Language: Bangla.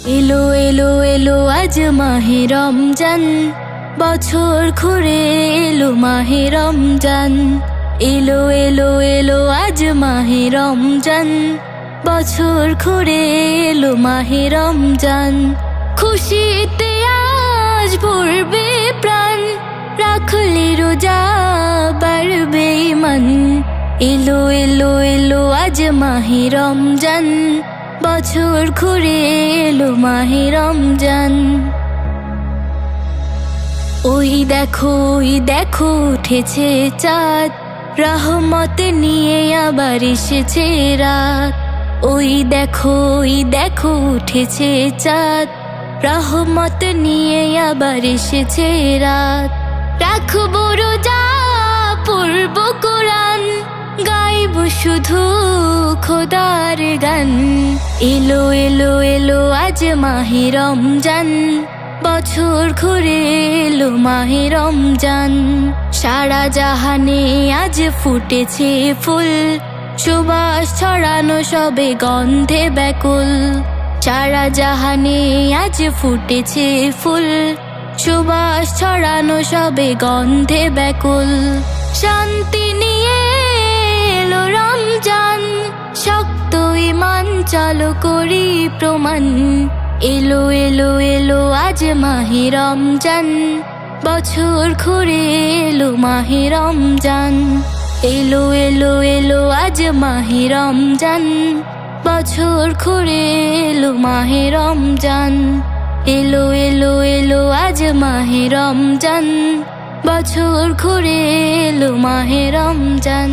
এলো এলো এলো আজ মাহে রমজান, বছর ঘুরে এলো মাহে রমজান। এলো এলো এলো আজ মাহে রমজান, বছর ঘুরে এলো মাহে রমজান। খুশিতে আজ ভরবে প্রাণ, রাখলে রোজা বাড়বে ঈমান। এলো এলো এলো আজ মাহে রমজান, বছর ঘুরে এলো মাহে রমজান। ওই দেখো উঠেছে চাঁদ, রহমত নিয়ে আবার এসেছে রাত। ওই দেখো উঠেছে চাঁদ, রহমত নিয়ে আবার এসেছে রাত। রাখবো রোজা, পড়বো কোরআন, গাইব শুধু খোদার গান। এলো এলো এলো আজ মাহে রমজান, বছর ঘুরে এলো মাহে রমজান। সারা জাহানে আজ ফুটেছে ফুল, সুবাস ছড়ানো সবে গন্ধে ব্যাকুল। সারা জাহানে আজ ফুটেছে ফুল, সুবাস ছড়ানো সবে গন্ধে ব্যাকুল। শান্তি নিয়ে এলো রমজান, শক্ত ঈমান চালু করি প্রমাণ। এলো এলো এলো আজ মাহে রমজান, বছর ঘুরে এলো মাহে রমজান। এলো এলো এলো আজ মাহে রমজান, বছর ঘুরে এলো মাহে রমজান। এলো এলো এলো আজ মাহে রমজান, বছর ঘুরে এলো মাহে রমজান।